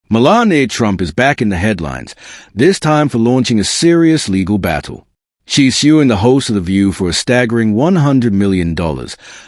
Melania Trump is back in the headlines, this time for launching a serious legal battle. She's suing the host of The View for a staggering $100 million,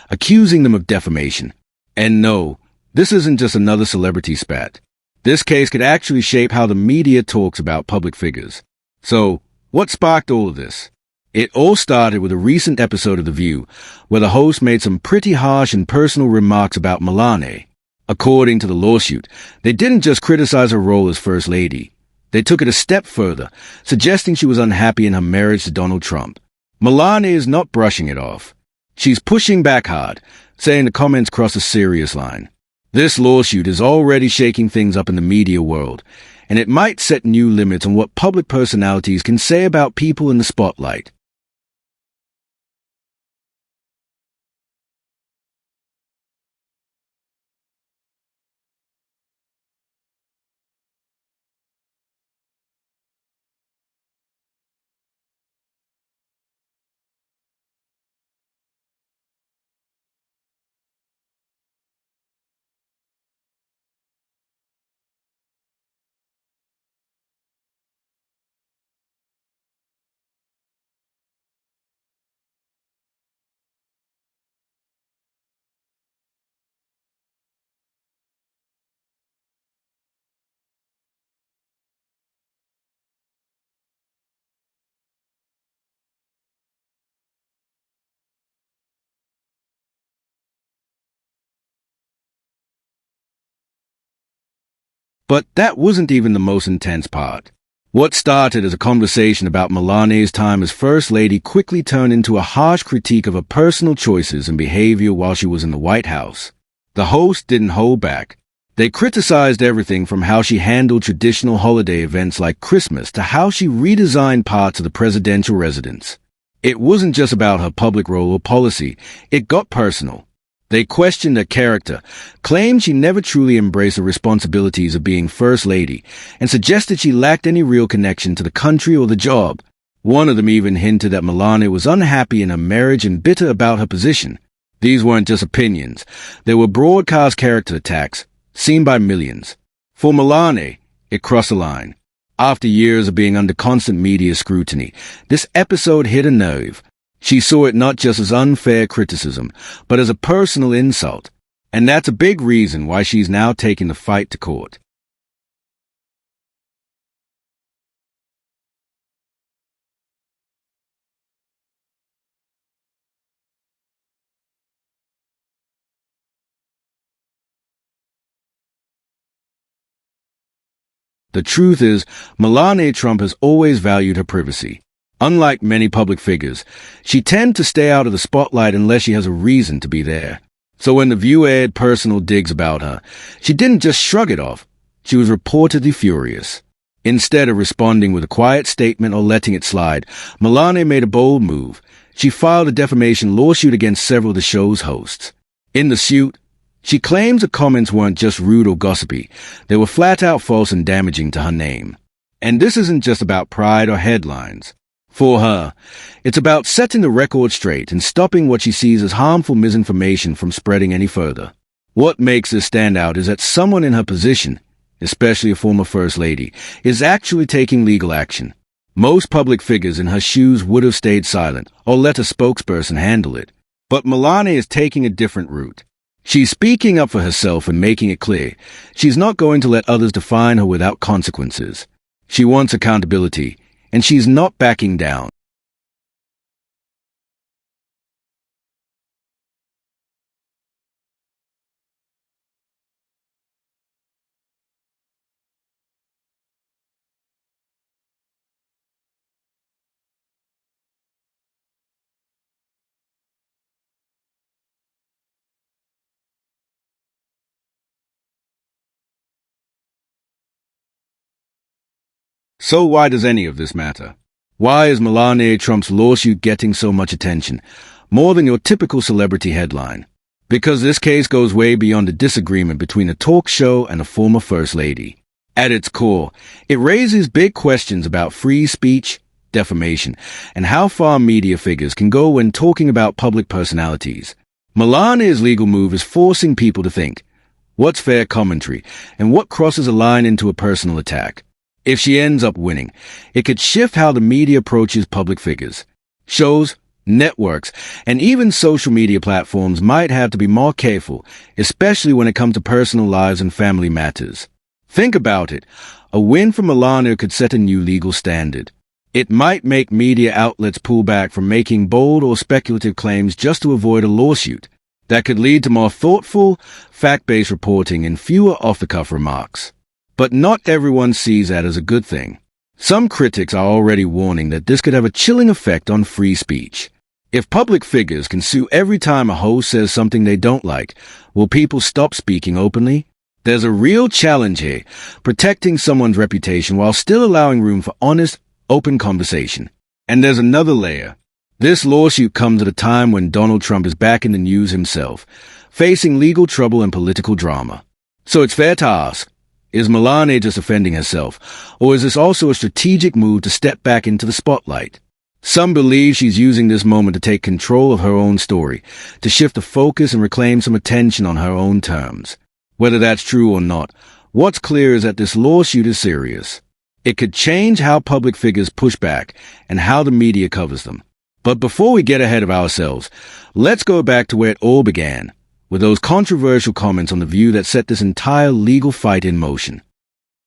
accusing them of defamation. And no, this isn't just another celebrity spat. This case could actually shape how the media talks about public figures. So, what sparked all of this? It all started with a recent episode of The View, where the host made some pretty harsh and personal remarks about Melania. According to the lawsuit, they didn't just criticize her role as First Lady. They took it a step further, suggesting she was unhappy in her marriage to Donald Trump. Melania is not brushing it off. She's pushing back hard, saying the comments cross a serious line. This lawsuit is already shaking things up in the media world, and it might set new limits on what public personalities can say about people in the spotlight. But that wasn't even the most intense part. What started as a conversation about Melania's time as First Lady quickly turned into a harsh critique of her personal choices and behavior while she was in the White House. The host didn't hold back. They criticized everything from how she handled traditional holiday events like Christmas to how she redesigned parts of the presidential residence. It wasn't just about her public role or policy. It got personal. They questioned her character, claimed she never truly embraced the responsibilities of being First Lady, and suggested she lacked any real connection to the country or the job. One of them even hinted that Melania was unhappy in her marriage and bitter about her position. These weren't just opinions. They were broadcast character attacks, seen by millions. For Melania, it crossed a line. After years of being under constant media scrutiny, this episode hit a nerve. She saw it not just as unfair criticism, but as a personal insult. And that's a big reason why she's now taking the fight to court. The truth is, Melania Trump has always valued her privacy. Unlike many public figures, she tends to stay out of the spotlight unless she has a reason to be there. So when The View aired personal digs about her, she didn't just shrug it off. She was reportedly furious. Instead of responding with a quiet statement or letting it slide, Melania made a bold move. She filed a defamation lawsuit against several of the show's hosts. In the suit, she claims the comments weren't just rude or gossipy. They were flat-out false and damaging to her name. And this isn't just about pride or headlines. For her, it's about setting the record straight and stopping what she sees as harmful misinformation from spreading any further. What makes this stand out is that someone in her position, especially a former First Lady, is actually taking legal action. Most public figures in her shoes would have stayed silent or let a spokesperson handle it. But Melania is taking a different route. She's speaking up for herself and making it clear she's not going to let others define her without consequences. She wants accountability, and she's not backing down. So why does any of this matter? Why is Melania Trump's lawsuit getting so much attention, more than your typical celebrity headline? Because this case goes way beyond a disagreement between a talk show and a former First Lady. At its core, it raises big questions about free speech, defamation, and how far media figures can go when talking about public personalities. Melania's legal move is forcing people to think, what's fair commentary, and what crosses a line into a personal attack. If she ends up winning, it could shift how the media approaches public figures. Shows, networks, and even social media platforms might have to be more careful, especially when it comes to personal lives and family matters. Think about it. A win for Melania could set a new legal standard. It might make media outlets pull back from making bold or speculative claims just to avoid a lawsuit. That could lead to more thoughtful, fact-based reporting and fewer off-the-cuff remarks. But not everyone sees that as a good thing. Some critics are already warning that this could have a chilling effect on free speech. If public figures can sue every time a host says something they don't like, will people stop speaking openly? There's a real challenge here, protecting someone's reputation while still allowing room for honest, open conversation. And there's another layer. This lawsuit comes at a time when Donald Trump is back in the news himself, facing legal trouble and political drama. So it's fair to ask, is Melania just defending herself, or is this also a strategic move to step back into the spotlight? Some believe she's using this moment to take control of her own story, to shift the focus and reclaim some attention on her own terms. Whether that's true or not, what's clear is that this lawsuit is serious. It could change how public figures push back and how the media covers them. But before we get ahead of ourselves, let's go back to where it all began, with those controversial comments on The View that set this entire legal fight in motion.